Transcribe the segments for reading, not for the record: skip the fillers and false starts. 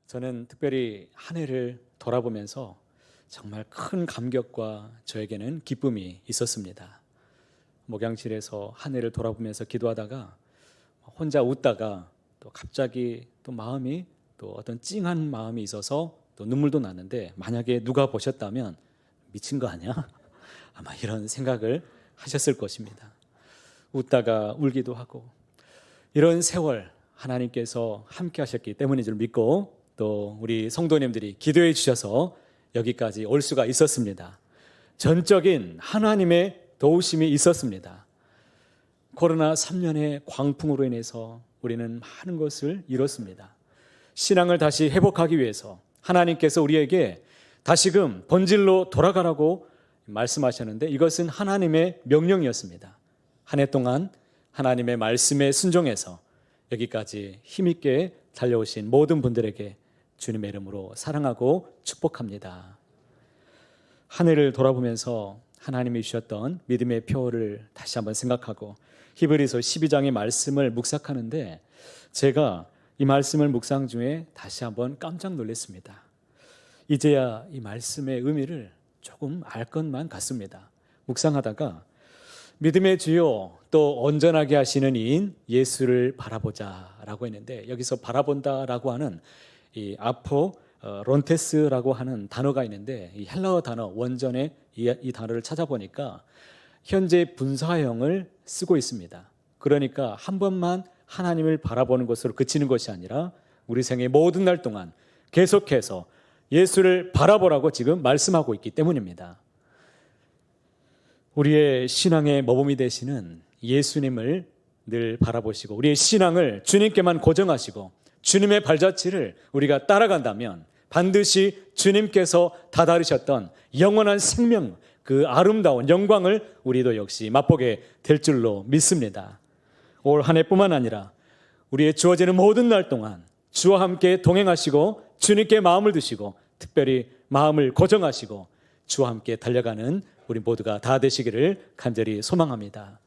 저는 특별히 한 해를 돌아보면서 정말 큰 감격과 저에게는 기쁨이 있었습니다. 목양실에서 한 해를 돌아보면서 기도하다가 혼자 웃다가 또 갑자기 또 마음이 또 어떤 찡한 마음이 있어서 또 눈물도 나는데, 만약에 누가 보셨다면 미친 거 아니야? 아마 이런 생각을 하셨을 것입니다. 웃다가 울기도 하고, 이런 세월 하나님께서 함께 하셨기 때문인 줄 믿고, 또 우리 성도님들이 기도해 주셔서 여기까지 올 수가 있었습니다. 전적인 하나님의 도우심이 있었습니다. 코로나 3년의 광풍으로 인해서 우리는 많은 것을 잃었습니다. 신앙을 다시 회복하기 위해서 하나님께서 우리에게 다시금 본질로 돌아가라고 말씀하셨는데, 이것은 하나님의 명령이었습니다. 한 해 동안 하나님의 말씀에 순종해서 여기까지 힘있게 달려오신 모든 분들에게 주님의 이름으로 사랑하고 축복합니다. 한 해를 돌아보면서 하나님이 주셨던 믿음의 표를 다시 한번 생각하고 히브리서 12장의 말씀을 묵상하는데, 제가 이 말씀을 묵상 중에 다시 한번 깜짝 놀랐습니다. 이제야 이 말씀의 의미를 조금 알 것만 같습니다. 묵상하다가 믿음의 주요 또 온전하게 하시는 이인 예수를 바라보자 라고 했는데, 여기서 바라본다라고 하는 이 론테스라고 하는 단어가 있는데, 이 헬라어 단어 원전의 이 단어를 찾아보니까 현재 분사형을 쓰고 있습니다. 그러니까 한 번만 하나님을 바라보는 것으로 그치는 것이 아니라 우리 생의 모든 날 동안 계속해서 예수를 바라보라고 지금 말씀하고 있기 때문입니다. 우리의 신앙의 모범이 되시는 예수님을 늘 바라보시고 우리의 신앙을 주님께만 고정하시고 주님의 발자취를 우리가 따라간다면 반드시 주님께서 다다르셨던 영원한 생명, 그 아름다운 영광을 우리도 역시 맛보게 될 줄로 믿습니다. 올 한 해뿐만 아니라 우리의 주어지는 모든 날 동안 주와 함께 동행하시고 주님께 마음을 두시고 특별히 마음을 고정하시고 주와 함께 달려가는 우리 모두가 다 되시기를 간절히 소망합니다.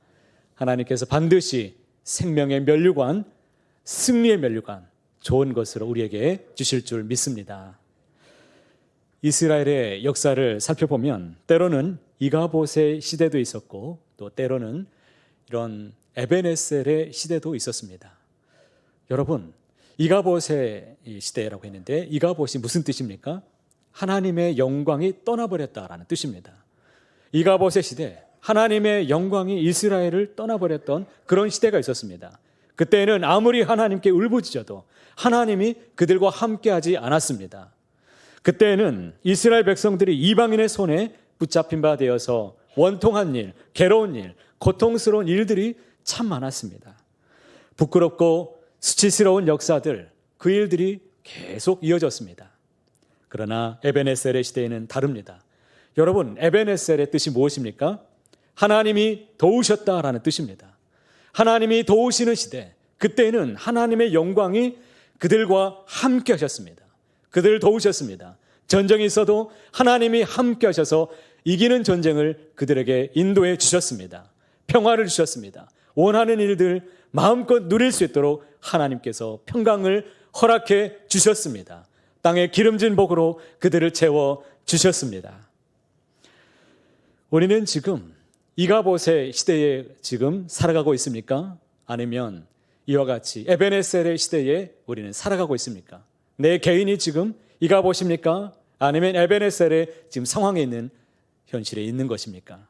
하나님께서 반드시 생명의 면류관, 승리의 면류관, 좋은 것으로 우리에게 주실 줄 믿습니다. 이스라엘의 역사를 살펴보면 때로는 이가봇의 시대도 있었고 또 때로는 이런 에벤에셀의 시대도 있었습니다. 여러분, 이가봇의 시대라고 했는데 이가봇이 무슨 뜻입니까? 하나님의 영광이 떠나버렸다라는 뜻입니다. 이가봇의 시대, 하나님의 영광이 이스라엘을 떠나버렸던 그런 시대가 있었습니다. 그때는 아무리 하나님께 울부짖어도 하나님이 그들과 함께하지 않았습니다. 그때는 이스라엘 백성들이 이방인의 손에 붙잡힌 바 되어서 원통한 일, 괴로운 일, 고통스러운 일들이 참 많았습니다. 부끄럽고 수치스러운 역사들, 그 일들이 계속 이어졌습니다. 그러나 에벤에셀의 시대에는 다릅니다. 여러분, 에벤에셀의 뜻이 무엇입니까? 하나님이 도우셨다라는 뜻입니다. 하나님이 도우시는 시대, 그때는 하나님의 영광이 그들과 함께 하셨습니다. 그들을 도우셨습니다. 전쟁이 있어도 하나님이 함께 하셔서 이기는 전쟁을 그들에게 인도해 주셨습니다. 평화를 주셨습니다. 원하는 일들 마음껏 누릴 수 있도록 하나님께서 평강을 허락해 주셨습니다. 땅의 기름진 복으로 그들을 채워 주셨습니다. 우리는 지금 이가봇의 시대에 지금 살아가고 있습니까? 아니면 이와 같이 에벤에셀의 시대에 우리는 살아가고 있습니까? 내 개인이 지금 이가봇입니까? 아니면 에벤에셀의 지금 상황에 있는 현실에 있는 것입니까?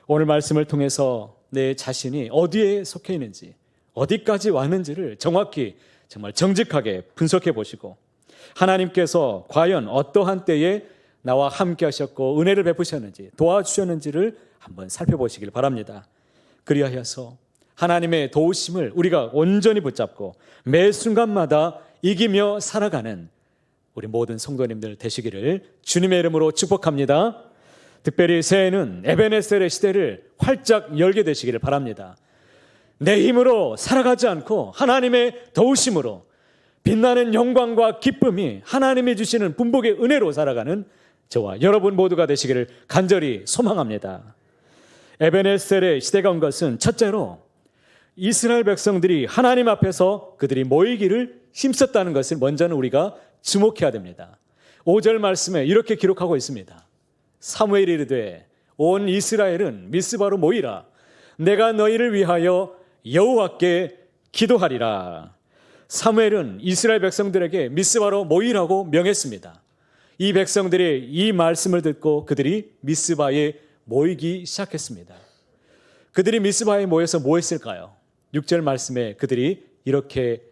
오늘 말씀을 통해서 내 자신이 어디에 속해 있는지, 어디까지 왔는지를 정확히 정말 정직하게 분석해 보시고 하나님께서 과연 어떠한 때에 나와 함께 하셨고 은혜를 베푸셨는지 도와주셨는지를 한번 살펴보시길 바랍니다. 그리하여서 하나님의 도우심을 우리가 온전히 붙잡고 매 순간마다 이기며 살아가는 우리 모든 성도님들 되시기를 주님의 이름으로 축복합니다. 특별히 새해는 에벤에셀의 시대를 활짝 열게 되시기를 바랍니다. 내 힘으로 살아가지 않고 하나님의 도우심으로 빛나는 영광과 기쁨이 하나님이 주시는 분복의 은혜로 살아가는 저와 여러분 모두가 되시기를 간절히 소망합니다. 에벤에셀의 시대가 온 것은 첫째로 이스라엘 백성들이 하나님 앞에서 그들이 모이기를 힘썼다는 것을 먼저는 우리가 주목해야 됩니다. 5절 말씀에 이렇게 기록하고 있습니다. 사무엘이 이르되 온 이스라엘은 미스바로 모이라. 내가 너희를 위하여 여호와께 기도하리라. 사무엘은 이스라엘 백성들에게 미스바로 모이라고 명했습니다. 이 백성들이 이 말씀을 듣고 그들이 미스바에 모이기 시작했습니다. 그들이 미스바에 모여서 뭐 했을까요? 6절 말씀에 그들이 이렇게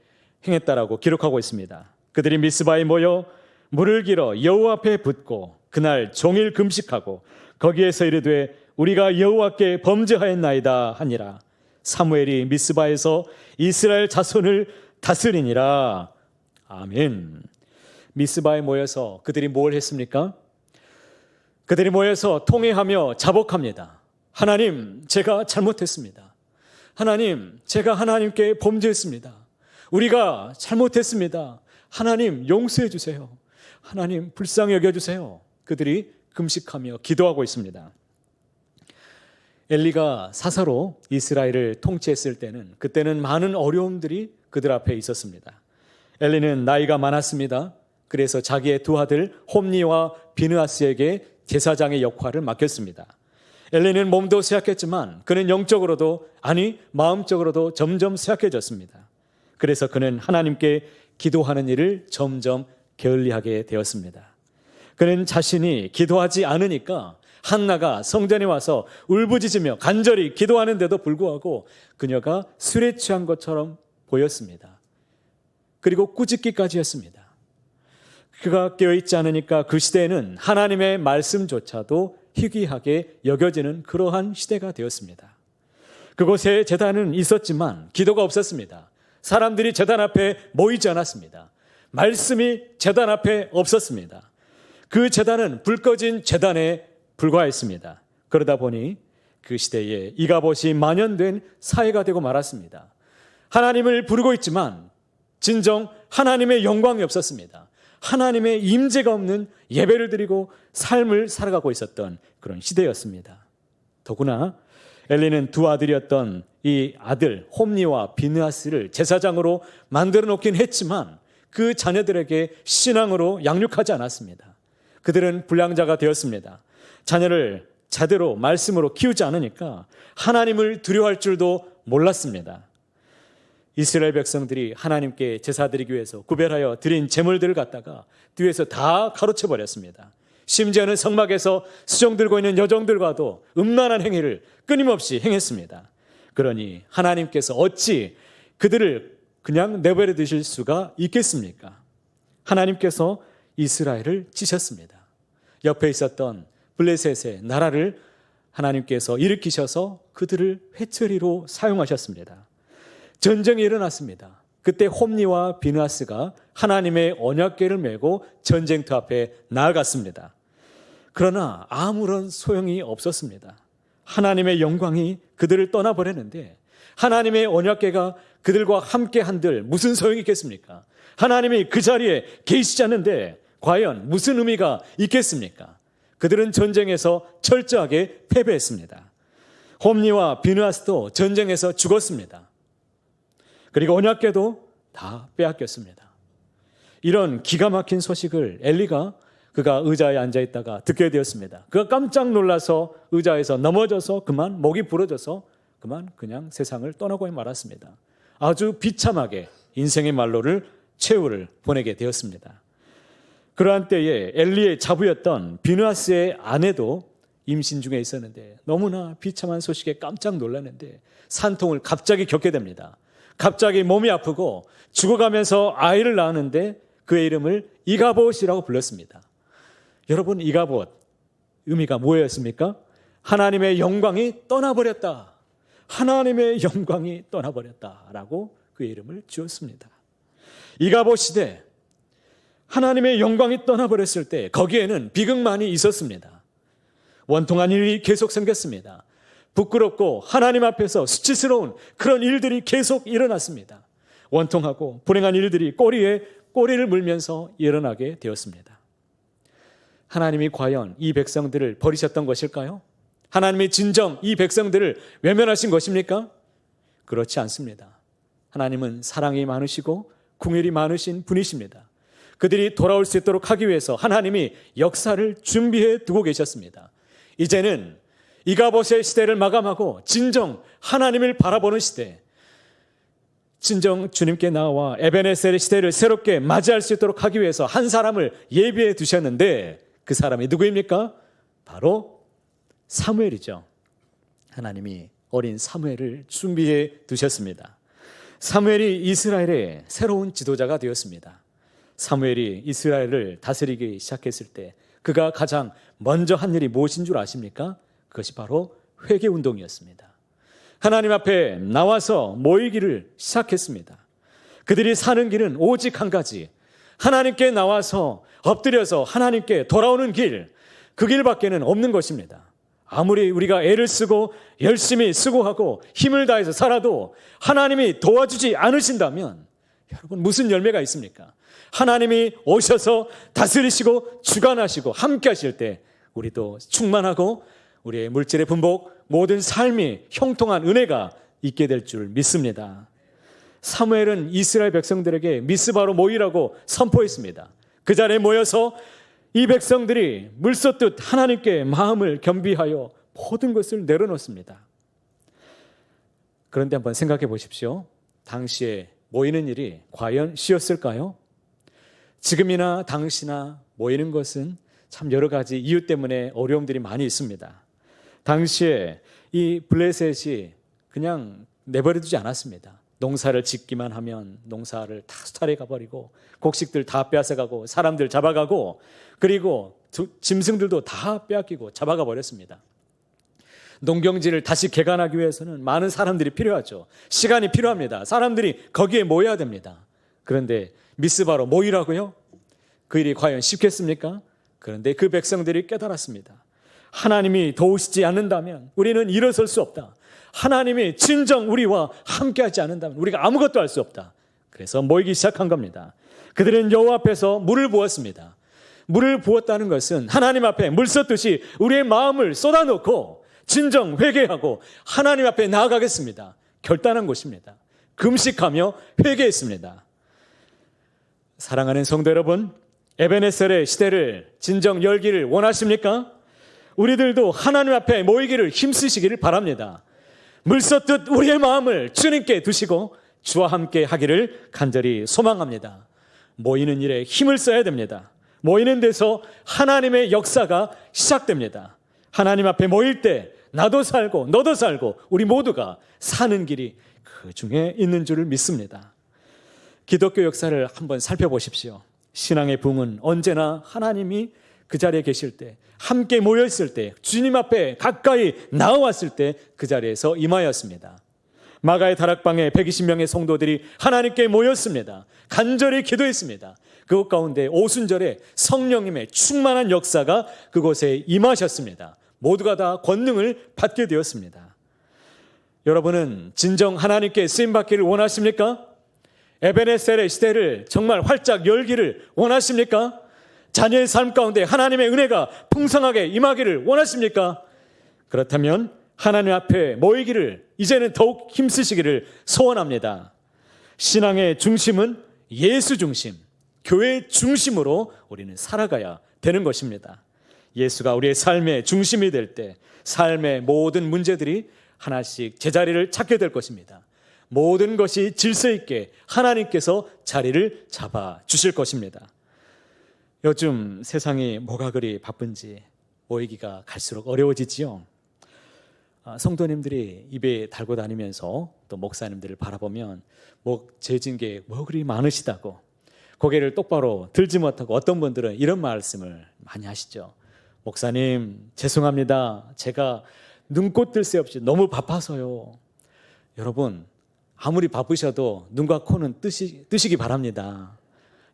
행했다라고 기록하고 있습니다. 그들이 미스바에 모여 물을 길어 여호와 앞에 붓고 그날 종일 금식하고 거기에서 이르되 우리가 여호와께 범죄하였나이다 하니라. 사무엘이 미스바에서 이스라엘 자손을 다스리니라. 아멘. 미스바에 모여서 그들이 뭘 했습니까? 그들이 모여서 통회하며 자복합니다. 하나님, 제가 잘못했습니다. 하나님, 제가 하나님께 범죄했습니다. 우리가 잘못했습니다. 하나님, 용서해 주세요. 하나님, 불쌍히 여겨주세요. 그들이 금식하며 기도하고 있습니다. 엘리가 사사로 이스라엘을 통치했을 때는 그때는 많은 어려움들이 그들 앞에 있었습니다. 엘리는 나이가 많았습니다. 그래서 자기의 두 아들 홈니와 비느하스에게 제사장의 역할을 맡겼습니다. 엘리는 몸도 쇠약했지만 그는 영적으로도 아니 마음적으로도 점점 쇠약해졌습니다. 그래서 그는 하나님께 기도하는 일을 점점 게을리하게 되었습니다. 그는 자신이 기도하지 않으니까 한나가 성전에 와서 울부짖으며 간절히 기도하는데도 불구하고 그녀가 술에 취한 것처럼 보였습니다. 그리고 꾸짖기까지 했습니다. 그가 깨어있지 않으니까 그 시대에는 하나님의 말씀조차도 희귀하게 여겨지는 그러한 시대가 되었습니다. 그곳에 제단은 있었지만 기도가 없었습니다. 사람들이 제단 앞에 모이지 않았습니다. 말씀이 제단 앞에 없었습니다. 그 제단은 불 꺼진 제단에 불과했습니다. 그러다 보니 그 시대에 이가봇이 만연된 사회가 되고 말았습니다. 하나님을 부르고 있지만 진정 하나님의 영광이 없었습니다. 하나님의 임재가 없는 예배를 드리고 삶을 살아가고 있었던 그런 시대였습니다. 더구나 엘리는 두 아들이었던 이 아들 홈니와 비느하스를 제사장으로 만들어 놓긴 했지만 그 자녀들에게 신앙으로 양육하지 않았습니다. 그들은 불량자가 되었습니다. 자녀를 제대로 말씀으로 키우지 않으니까 하나님을 두려워할 줄도 몰랐습니다. 이스라엘 백성들이 하나님께 제사 드리기 위해서 구별하여 드린 제물들을 갖다가 뒤에서 다 가로채 버렸습니다. 심지어는 성막에서 수정 들고 있는 여종들과도 음란한 행위를 끊임없이 행했습니다. 그러니 하나님께서 어찌 그들을 그냥 내버려 두실 수가 있겠습니까? 하나님께서 이스라엘을 치셨습니다. 옆에 있었던 블레셋의 나라를 하나님께서 일으키셔서 그들을 회초리로 사용하셨습니다. 전쟁이 일어났습니다. 그때 홈니와 비느하스가 하나님의 언약궤를 메고 전쟁터 앞에 나아갔습니다. 그러나 아무런 소용이 없었습니다. 하나님의 영광이 그들을 떠나버렸는데 하나님의 언약궤가 그들과 함께 한들 무슨 소용이 있겠습니까? 하나님이 그 자리에 계시지 않는데 과연 무슨 의미가 있겠습니까? 그들은 전쟁에서 철저하게 패배했습니다. 홈니와 비느하스도 전쟁에서 죽었습니다. 그리고 언약궤도 다 빼앗겼습니다. 이런 기가 막힌 소식을 엘리가 그가 의자에 앉아있다가 듣게 되었습니다. 그가 깜짝 놀라서 의자에서 넘어져서 그만 목이 부러져서 그냥 세상을 떠나고 말았습니다. 아주 비참하게 인생의 말로를 최후를 보내게 되었습니다. 그러한 때에 엘리의 자부였던 비느하스의 아내도 임신 중에 있었는데 너무나 비참한 소식에 깜짝 놀랐는데 산통을 갑자기 겪게 됩니다. 갑자기 몸이 아프고 죽어가면서 아이를 낳았는데 그의 이름을 이가봇이라고 불렀습니다. 여러분, 이가봇 의미가 뭐였습니까? 하나님의 영광이 떠나버렸다. 하나님의 영광이 떠나버렸다라고 그의 이름을 지었습니다. 이가봇 시대 하나님의 영광이 떠나버렸을 때 거기에는 비극만이 있었습니다. 원통한 일이 계속 생겼습니다. 부끄럽고 하나님 앞에서 수치스러운 그런 일들이 계속 일어났습니다. 원통하고 불행한 일들이 꼬리에 꼬리를 물면서 일어나게 되었습니다. 하나님이 과연 이 백성들을 버리셨던 것일까요? 하나님이 진정 이 백성들을 외면하신 것입니까? 그렇지 않습니다. 하나님은 사랑이 많으시고 긍휼이 많으신 분이십니다. 그들이 돌아올 수 있도록 하기 위해서 하나님이 역사를 준비해 두고 계셨습니다. 이제는 이가봇의 시대를 마감하고 진정 하나님을 바라보는 시대, 진정 주님께 나와 에베네셀의 시대를 새롭게 맞이할 수 있도록 하기 위해서 한 사람을 예비해 두셨는데 그 사람이 누구입니까? 바로 사무엘이죠. 하나님이 어린 사무엘을 준비해 두셨습니다. 사무엘이 이스라엘의 새로운 지도자가 되었습니다. 사무엘이 이스라엘을 다스리기 시작했을 때 그가 가장 먼저 한 일이 무엇인 줄 아십니까? 그것이 바로 회개운동이었습니다. 하나님 앞에 나와서 모이기를 시작했습니다. 그들이 사는 길은 오직 한 가지, 하나님께 나와서 엎드려서 하나님께 돌아오는 길, 그 길밖에는 없는 것입니다. 아무리 우리가 애를 쓰고 열심히 수고하고 힘을 다해서 살아도 하나님이 도와주지 않으신다면 여러분 무슨 열매가 있습니까? 하나님이 오셔서 다스리시고 주관하시고 함께 하실 때 우리도 충만하고 우리의 물질의 분복, 모든 삶이 형통한 은혜가 있게 될 줄 믿습니다. 사무엘은 이스라엘 백성들에게 미스바로 모이라고 선포했습니다. 그 자리에 모여서 이 백성들이 물쏟듯 하나님께 마음을 겸비하여 모든 것을 내려놓습니다. 그런데 한번 생각해 보십시오. 당시에 모이는 일이 과연 쉬웠을까요? 지금이나 당시나 모이는 것은 참 여러 가지 이유 때문에 어려움들이 많이 있습니다. 당시에 이 블레셋이 그냥 내버려두지 않았습니다. 농사를 짓기만 하면 농사를 다 수탈해 가버리고 곡식들 다 빼앗아가고 사람들 잡아가고 그리고 짐승들도 다 빼앗기고 잡아가 버렸습니다. 농경지를 다시 개간하기 위해서는 많은 사람들이 필요하죠. 시간이 필요합니다. 사람들이 거기에 모여야 됩니다. 그런데 미스바로 모이라고요? 그 일이 과연 쉽겠습니까? 그런데 그 백성들이 깨달았습니다. 하나님이 도우시지 않는다면 우리는 일어설 수 없다. 하나님이 진정 우리와 함께하지 않는다면 우리가 아무것도 할 수 없다. 그래서 모이기 시작한 겁니다. 그들은 여호와 앞에서 물을 부었습니다. 물을 부었다는 것은 하나님 앞에 물 쏟듯이 우리의 마음을 쏟아놓고 진정 회개하고 하나님 앞에 나아가겠습니다. 결단한 것입니다. 금식하며 회개했습니다. 사랑하는 성도 여러분, 에베네셀의 시대를 진정 열기를 원하십니까? 우리들도 하나님 앞에 모이기를 힘쓰시기를 바랍니다. 물쏟듯 우리의 마음을 주님께 두시고 주와 함께 하기를 간절히 소망합니다. 모이는 일에 힘을 써야 됩니다. 모이는 데서 하나님의 역사가 시작됩니다. 하나님 앞에 모일 때 나도 살고 너도 살고 우리 모두가 사는 길이 그 중에 있는 줄을 믿습니다. 기독교 역사를 한번 살펴보십시오. 신앙의 붕은 언제나 하나님이 그 자리에 계실 때, 함께 모여있을 때, 주님 앞에 가까이 나와왔을 때 그 자리에서 임하였습니다. 마가의 다락방에 120명의 성도들이 하나님께 모였습니다. 간절히 기도했습니다. 그것 가운데 오순절에 성령님의 충만한 역사가 그곳에 임하셨습니다. 모두가 다 권능을 받게 되었습니다. 여러분은 진정 하나님께 쓰임받기를 원하십니까? 에베네셀의 시대를 정말 활짝 열기를 원하십니까? 자녀의 삶 가운데 하나님의 은혜가 풍성하게 임하기를 원하십니까? 그렇다면 하나님 앞에 모이기를 이제는 더욱 힘쓰시기를 소원합니다. 신앙의 중심은 예수 중심, 교회 중심으로 우리는 살아가야 되는 것입니다. 예수가 우리의 삶의 중심이 될 때 삶의 모든 문제들이 하나씩 제자리를 찾게 될 것입니다. 모든 것이 질서 있게 하나님께서 자리를 잡아 주실 것입니다. 요즘 세상이 뭐가 그리 바쁜지 모이기가 갈수록 어려워지지요. 성도님들이 입에 달고 다니면서 또 목사님들을 바라보면 죄진 게 뭐 그리 많으시다고 고개를 똑바로 들지 못하고 어떤 분들은 이런 말씀을 많이 하시죠. 목사님 죄송합니다. 제가 눈꽃 뜰 새 없이 너무 바빠서요. 여러분 아무리 바쁘셔도 눈과 코는 뜨시기 바랍니다.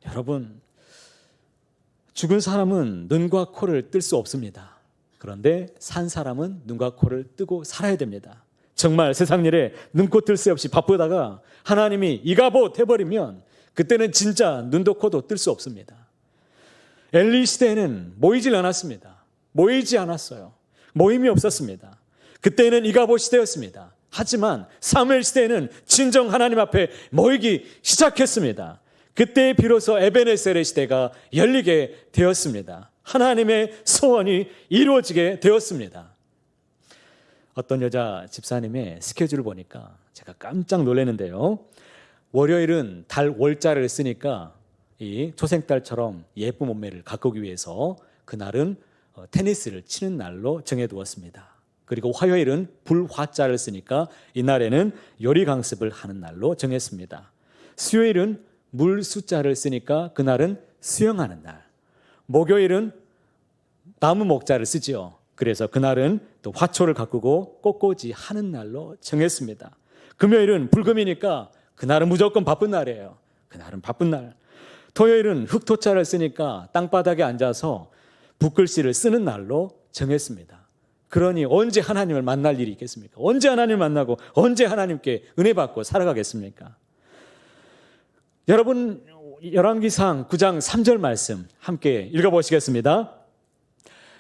여러분 죽은 사람은 눈과 코를 뜰 수 없습니다. 그런데 산 사람은 눈과 코를 뜨고 살아야 됩니다. 정말 세상 일에 눈꽃 뜰 새 없이 바쁘다가 하나님이 이가봇 해버리면 그때는 진짜 눈도 코도 뜰 수 없습니다. 엘리 시대에는 모이질 않았습니다. 모이지 않았어요. 모임이 없었습니다. 그때는 이가봇 시대였습니다. 하지만 사무엘 시대에는 진정 하나님 앞에 모이기 시작했습니다. 그때 비로소 에베네셀의 시대가 열리게 되었습니다. 하나님의 소원이 이루어지게 되었습니다. 어떤 여자 집사님의 스케줄을 보니까 제가 깜짝 놀랐는데요. 월요일은 달 월자를 쓰니까 이 초생달처럼 예쁜 몸매를 가꾸기 위해서 그날은 테니스를 치는 날로 정해두었습니다. 그리고 화요일은 불화자를 쓰니까 이날에는 요리 강습을 하는 날로 정했습니다. 수요일은 물 숫자를 쓰니까 그날은 수영하는 날. 목요일은 나무 목자를 쓰지요. 그래서 그날은 또 화초를 가꾸고 꽃꽂이 하는 날로 정했습니다. 금요일은 불금이니까 그날은 무조건 바쁜 날이에요. 그날은 바쁜 날. 토요일은 흑토자를 쓰니까 땅바닥에 앉아서 붓글씨를 쓰는 날로 정했습니다. 그러니 언제 하나님을 만날 일이 있겠습니까? 언제 하나님을 만나고 언제 하나님께 은혜 받고 살아가겠습니까? 여러분, 열왕기상 9장 3절 말씀 함께 읽어보시겠습니다.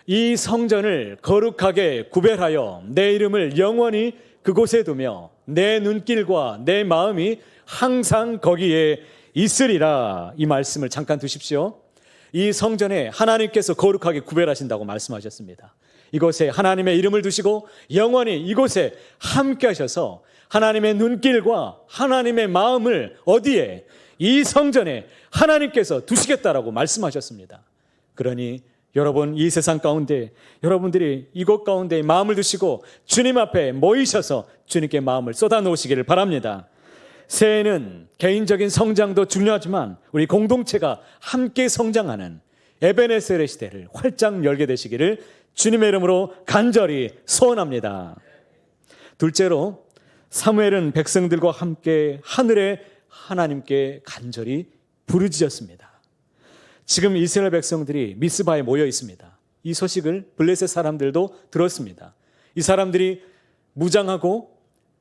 이 성전을 거룩하게 구별하여 내 이름을 영원히 그곳에 두며 내 눈길과 내 마음이 항상 거기에 있으리라. 이 말씀을 잠깐 두십시오. 이 성전에 하나님께서 거룩하게 구별하신다고 말씀하셨습니다. 이곳에 하나님의 이름을 두시고 영원히 이곳에 함께 하셔서 하나님의 눈길과 하나님의 마음을 어디에? 이 성전에 하나님께서 두시겠다라고 말씀하셨습니다. 그러니 여러분, 이 세상 가운데 여러분들이 이곳 가운데 마음을 두시고 주님 앞에 모이셔서 주님께 마음을 쏟아 놓으시기를 바랍니다. 새해에는 개인적인 성장도 중요하지만 우리 공동체가 함께 성장하는 에베네셀의 시대를 활짝 열게 되시기를 주님의 이름으로 간절히 소원합니다. 둘째로, 사무엘은 백성들과 함께 하늘의 하나님께 간절히 부르짖었습니다. 지금 이스라엘 백성들이 미스바에 모여 있습니다. 이 소식을 블레셋 사람들도 들었습니다. 이 사람들이 무장하고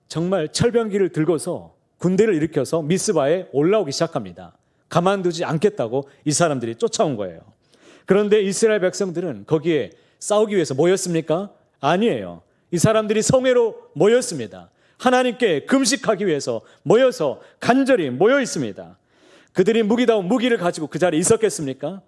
정말 철병기를 들고서 군대를 일으켜서 미스바에 올라오기 시작합니다. 가만두지 않겠다고 이 사람들이 쫓아온 거예요. 그런데 이스라엘 백성들은 거기에 싸우기 위해서 모였습니까? 아니에요. 이 사람들이 성회로 모였습니다. 하나님께 금식하기 위해서 모여서 간절히 모여 있습니다. 그들이 무기다운 무기를 가지고 그 자리에 있었겠습니까?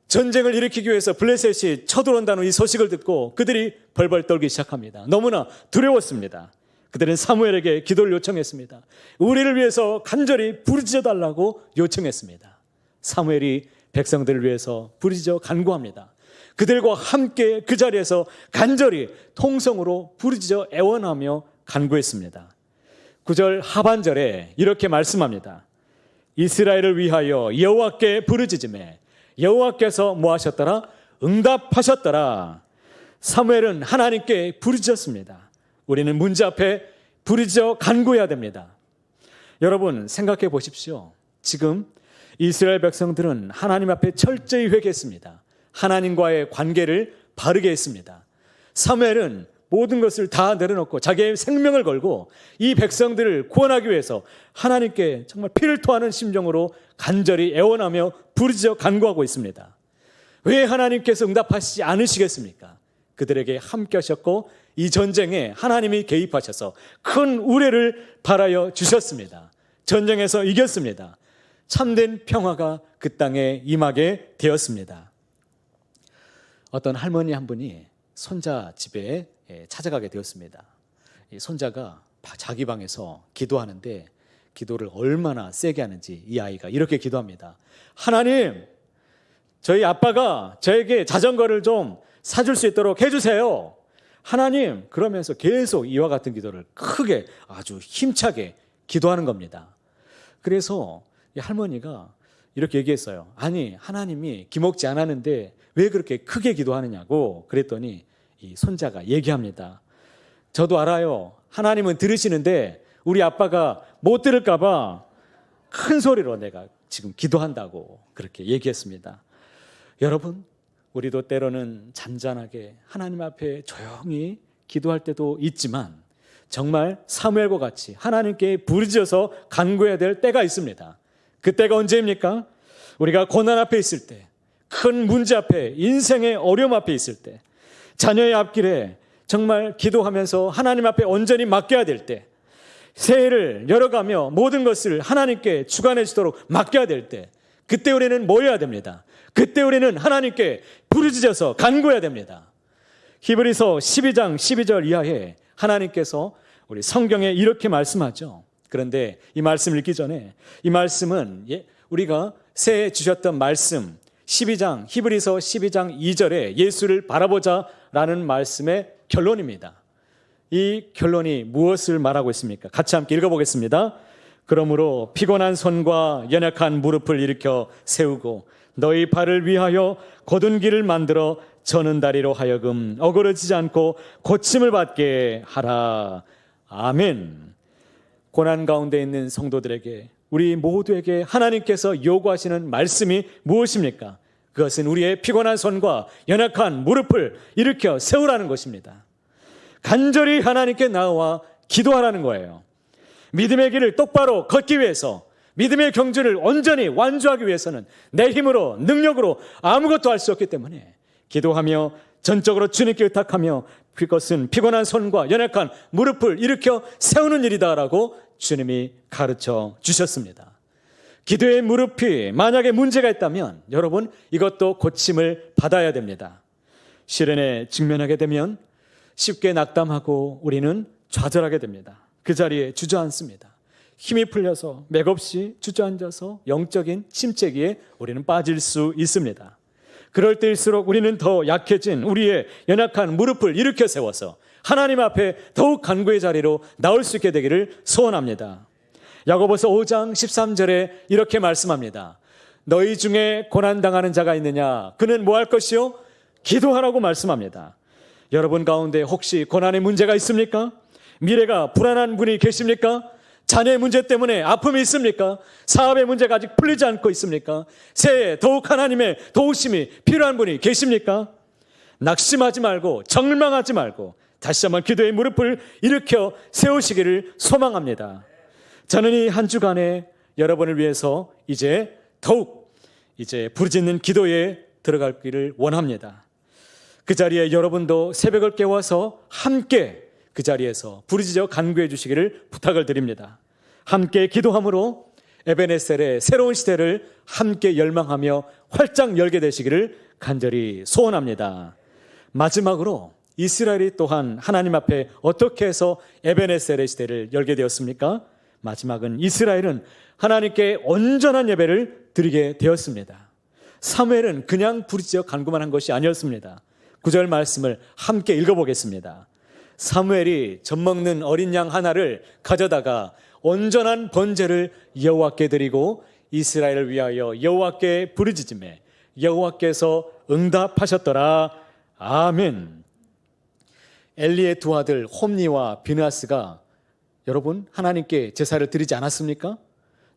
전쟁을 일으키기 위해서 블레셋이 쳐들어온다는 이 소식을 듣고 그들이 벌벌 떨기 시작합니다. 너무나 두려웠습니다. 그들은 사무엘에게 기도를 요청했습니다. 우리를 위해서 간절히 부르짖어 달라고 요청했습니다. 사무엘이 백성들을 위해서 부르짖어 간구합니다. 그들과 함께 그 자리에서 간절히 통성으로 부르짖어 애원하며 간구했습니다. 9절 하반절에 이렇게 말씀합니다. 이스라엘을 위하여 여호와께 부르짖음에 여호와께서 뭐 하셨더라? 응답하셨더라. 사무엘은 하나님께 부르짖었습니다. 우리는 문제 앞에 부르짖어 간구해야 됩니다. 여러분, 생각해 보십시오. 지금 이스라엘 백성들은 하나님 앞에 철저히 회개했습니다. 하나님과의 관계를 바르게 했습니다. 사무엘은 모든 것을 다 내려놓고 자기의 생명을 걸고 이 백성들을 구원하기 위해서 하나님께 정말 피를 토하는 심정으로 간절히 애원하며 부르짖어 간구하고 있습니다. 왜 하나님께서 응답하시지 않으시겠습니까? 그들에게 함께 하셨고 이 전쟁에 하나님이 개입하셔서 큰 우레를 발하여 주셨습니다. 전쟁에서 이겼습니다. 참된 평화가 그 땅에 임하게 되었습니다. 어떤 할머니 한 분이 손자 집에 찾아가게 되었습니다. 이 손자가 자기 방에서 기도하는데 기도를 얼마나 세게 하는지 이 아이가 이렇게 기도합니다. 하나님, 저희 아빠가 저에게 자전거를 좀 사줄 수 있도록 해주세요. 하나님, 그러면서 계속 이와 같은 기도를 크게 아주 힘차게 기도하는 겁니다. 그래서 이 할머니가 이렇게 얘기했어요. 아니, 하나님이 기먹지 않았는데 왜 그렇게 크게 기도하느냐고 그랬더니 이 손자가 얘기합니다. 저도 알아요. 하나님은 들으시는데 우리 아빠가 못 들을까 봐 큰 소리로 내가 지금 기도한다고 그렇게 얘기했습니다. 여러분, 우리도 때로는 잔잔하게 하나님 앞에 조용히 기도할 때도 있지만 정말 사무엘과 같이 하나님께 부르짖어서 간구해야 될 때가 있습니다. 그때가 언제입니까? 우리가 고난 앞에 있을 때, 큰 문제 앞에, 인생의 어려움 앞에 있을 때, 자녀의 앞길에 정말 기도하면서 하나님 앞에 온전히 맡겨야 될 때, 새해를 열어가며 모든 것을 하나님께 주관해 주도록 맡겨야 될 때, 그때 우리는 모여야 됩니다. 그때 우리는 하나님께 부르짖어서 간구해야 됩니다. 히브리서 12장 12절 이하에 하나님께서 우리 성경에 이렇게 말씀하죠. 그런데 이 말씀을 읽기 전에, 이 말씀은 우리가 새해 주셨던 말씀, 히브리서 12장 2절에 예수를 바라보자라는 말씀의 결론입니다. 이 결론이 무엇을 말하고 있습니까? 같이 함께 읽어보겠습니다. 그러므로 피곤한 손과 연약한 무릎을 일으켜 세우고 너희 발을 위하여 곧은 길을 만들어 저는 다리로 하여금 어그러지지 않고 고침을 받게 하라. 아멘. 고난 가운데 있는 성도들에게, 우리 모두에게 하나님께서 요구하시는 말씀이 무엇입니까? 그것은 우리의 피곤한 손과 연약한 무릎을 일으켜 세우라는 것입니다. 간절히 하나님께 나와 기도하라는 거예요. 믿음의 길을 똑바로 걷기 위해서, 믿음의 경주를 온전히 완주하기 위해서는 내 힘으로, 능력으로 아무것도 할 수 없기 때문에 기도하며 전적으로 주님께 의탁하며, 그것은 피곤한 손과 연약한 무릎을 일으켜 세우는 일이다라고 주님이 가르쳐 주셨습니다. 기도의 무릎이 만약에 문제가 있다면 여러분, 이것도 고침을 받아야 됩니다. 시련에 직면하게 되면 쉽게 낙담하고 우리는 좌절하게 됩니다. 그 자리에 주저앉습니다. 힘이 풀려서 맥없이 주저앉아서 영적인 침체기에 우리는 빠질 수 있습니다. 그럴 때일수록 우리는 더 약해진 우리의 연약한 무릎을 일으켜 세워서 하나님 앞에 더욱 간구의 자리로 나올 수 있게 되기를 소원합니다. 야고보서 5장 13절에 이렇게 말씀합니다. 너희 중에 고난당하는 자가 있느냐? 그는 뭐 할 것이요? 기도하라고 말씀합니다. 여러분 가운데 혹시 고난의 문제가 있습니까? 미래가 불안한 분이 계십니까? 자녀의 문제 때문에 아픔이 있습니까? 사업의 문제가 아직 풀리지 않고 있습니까? 새해 더욱 하나님의 도우심이 필요한 분이 계십니까? 낙심하지 말고 절망하지 말고 다시 한번 기도의 무릎을 일으켜 세우시기를 소망합니다. 저는 이 한 주간에 여러분을 위해서 더욱 부르짖는 기도에 들어가기를 원합니다. 그 자리에 여러분도 새벽을 깨워서 함께 그 자리에서 부르짖어 간구해 주시기를 부탁을 드립니다. 함께 기도함으로 에베네셀의 새로운 시대를 함께 열망하며 활짝 열게 되시기를 간절히 소원합니다. 마지막으로 이스라엘이 또한 하나님 앞에 어떻게 해서 에베네셀의 시대를 열게 되었습니까? 마지막은 이스라엘은 하나님께 온전한 예배를 드리게 되었습니다. 사무엘은 그냥 부르짖어 간구만 한 것이 아니었습니다. 9절 말씀을 함께 읽어보겠습니다. 사무엘이 젖먹는 어린 양 하나를 가져다가 온전한 번제를 여호와께 드리고 이스라엘을 위하여 여호와께 부르짖음에 여호와께서 응답하셨더라. 아멘. 엘리의 두 아들 홈니와 비느하스가 여러분 하나님께 제사를 드리지 않았습니까?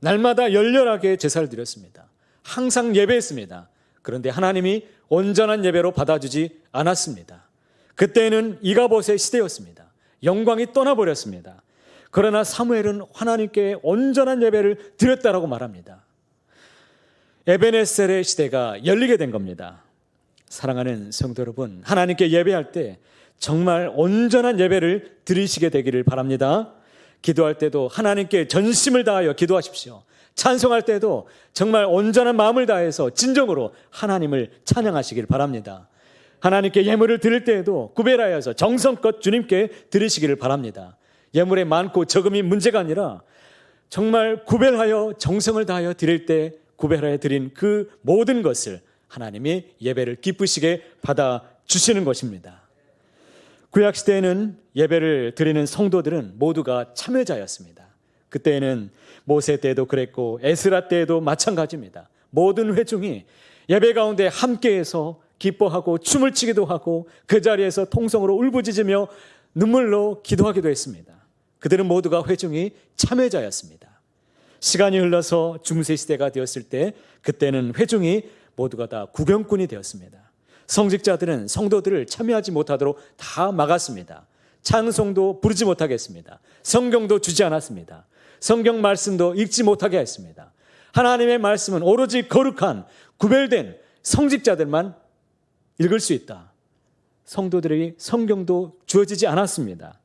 날마다 열렬하게 제사를 드렸습니다. 항상 예배했습니다. 그런데 하나님이 온전한 예배로 받아주지 않았습니다. 그때는 이가봇의 시대였습니다. 영광이 떠나버렸습니다. 그러나 사무엘은 하나님께 온전한 예배를 드렸다라고 말합니다. 에베네셀의 시대가 열리게 된 겁니다. 사랑하는 성도 여러분, 하나님께 예배할 때 정말 온전한 예배를 드리시게 되기를 바랍니다. 기도할 때도 하나님께 전심을 다하여 기도하십시오. 찬송할 때도 정말 온전한 마음을 다해서 진정으로 하나님을 찬양하시길 바랍니다. 하나님께 예물을 드릴 때에도 구별하여서 정성껏 주님께 드리시기를 바랍니다. 예물에 많고 적음이 문제가 아니라 정말 구별하여 정성을 다하여 드릴 때 구별하여 드린 그 모든 것을 하나님이 예배를 기쁘시게 받아주시는 것입니다. 구약시대에는 예배를 드리는 성도들은 모두가 참여자였습니다. 그때에는 모세 때도 그랬고 에스라 때도 마찬가지입니다. 모든 회중이 예배 가운데 함께해서 기뻐하고 춤을 추기도 하고 그 자리에서 통성으로 울부짖으며 눈물로 기도하기도 했습니다. 그들은 모두가 회중이 참여자였습니다. 시간이 흘러서 중세시대가 되었을 때 그때는 회중이 모두가 다 구경꾼이 되었습니다. 성직자들은 성도들을 참여하지 못하도록 다 막았습니다. 찬송도 부르지 못하게 했습니다. 성경도 주지 않았습니다. 성경 말씀도 읽지 못하게 했습니다. 하나님의 말씀은 오로지 거룩한 구별된 성직자들만 읽을 수 있다. 성도들에게 성경도 주어지지 않았습니다.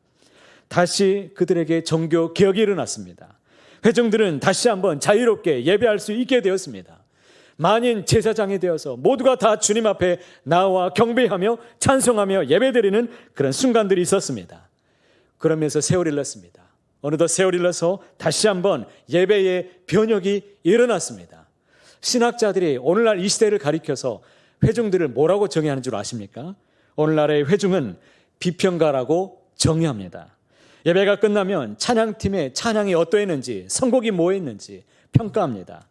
다시 그들에게 종교 개혁이 일어났습니다. 회중들은 다시 한번 자유롭게 예배할 수 있게 되었습니다. 만인 제사장이 되어서 모두가 다 주님 앞에 나와 경배하며 찬송하며 예배드리는 그런 순간들이 있었습니다. 그러면서 세월이 흘렀습니다. 어느덧 세월이 흘러서 다시 한번 예배의 변혁이 일어났습니다. 신학자들이 오늘날 이 시대를 가리켜서 회중들을 뭐라고 정의하는 줄 아십니까? 오늘날의 회중은 비평가라고 정의합니다. 예배가 끝나면 찬양팀의 찬양이 어떠했는지, 선곡이 뭐였는지 평가합니다.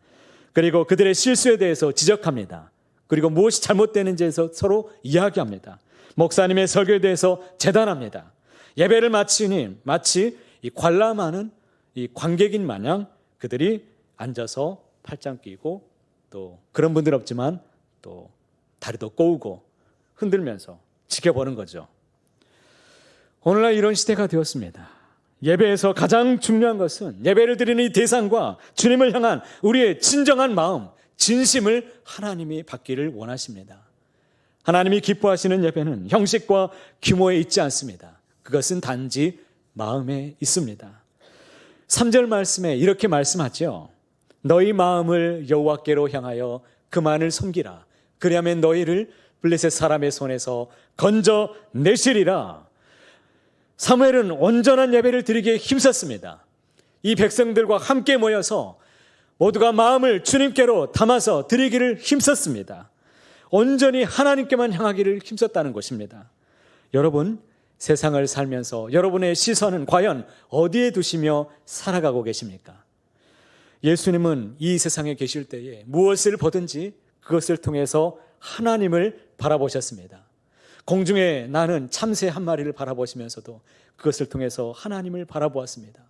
그리고 그들의 실수에 대해서 지적합니다. 그리고 무엇이 잘못되는지에서 서로 이야기합니다. 목사님의 설교에 대해서 재단합니다. 예배를 마치니 마치 이 관람하는 이 관객인 마냥 그들이 앉아서 팔짱 끼고 또 그런 분들 없지만 또 다리도 꼬우고 흔들면서 지켜보는 거죠. 오늘날 이런 시대가 되었습니다. 예배에서 가장 중요한 것은 예배를 드리는 이 대상과 주님을 향한 우리의 진정한 마음, 진심을 하나님이 받기를 원하십니다. 하나님이 기뻐하시는 예배는 형식과 규모에 있지 않습니다. 그것은 단지 마음에 있습니다. 3절 말씀에 이렇게 말씀하죠. 너희 마음을 여호와께로 향하여 그만을 섬기라. 그리하면 너희를 블레셋 사람의 손에서 건져내시리라. 사무엘은 온전한 예배를 드리기에 힘썼습니다. 이 백성들과 함께 모여서 모두가 마음을 주님께로 담아서 드리기를 힘썼습니다. 온전히 하나님께만 향하기를 힘썼다는 것입니다. 여러분, 세상을 살면서 여러분의 시선은 과연 어디에 두시며 살아가고 계십니까? 예수님은 이 세상에 계실 때에 무엇을 보든지 그것을 통해서 하나님을 바라보셨습니다. 공중에 나는 참새 한 마리를 바라보시면서도 그것을 통해서 하나님을 바라보았습니다.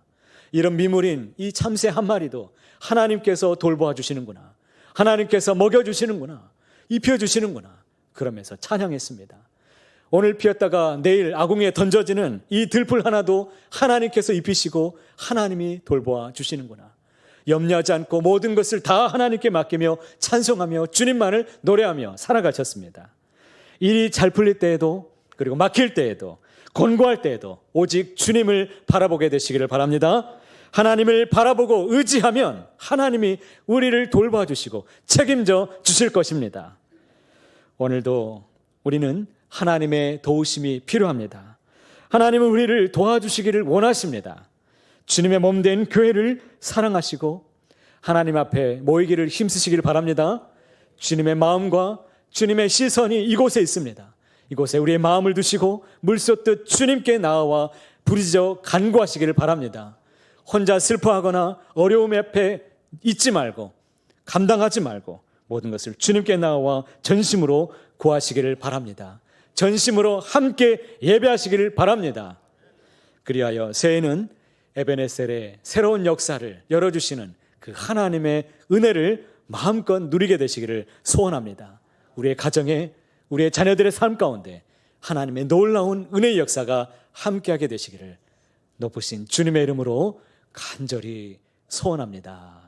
이런 미물인 이 참새 한 마리도 하나님께서 돌보아 주시는구나, 하나님께서 먹여주시는구나, 입혀주시는구나, 그러면서 찬양했습니다. 오늘 피었다가 내일 아궁이에 던져지는 이 들풀 하나도 하나님께서 입히시고 하나님이 돌보아 주시는구나, 염려하지 않고 모든 것을 다 하나님께 맡기며 찬송하며 주님만을 노래하며 살아가셨습니다. 일이 잘 풀릴 때에도, 그리고 막힐 때에도, 곤고할 때에도 오직 주님을 바라보게 되시기를 바랍니다. 하나님을 바라보고 의지하면 하나님이 우리를 돌봐주시고 책임져 주실 것입니다. 오늘도 우리는 하나님의 도우심이 필요합니다. 하나님은 우리를 도와주시기를 원하십니다. 주님의 몸된 교회를 사랑하시고 하나님 앞에 모이기를 힘쓰시기를 바랍니다. 주님의 마음과 주님의 시선이 이곳에 있습니다. 이곳에 우리의 마음을 두시고 물쏟듯 주님께 나아와 부르짖어 간구하시기를 바랍니다. 혼자 슬퍼하거나 어려움 앞에 있지 말고 감당하지 말고 모든 것을 주님께 나아와 전심으로 구하시기를 바랍니다. 전심으로 함께 예배하시기를 바랍니다. 그리하여 새해는 에베네셀의 새로운 역사를 열어주시는 그 하나님의 은혜를 마음껏 누리게 되시기를 소원합니다. 우리의 가정에, 우리의 자녀들의 삶 가운데 하나님의 놀라운 은혜의 역사가 함께하게 되시기를 높으신 주님의 이름으로 간절히 소원합니다.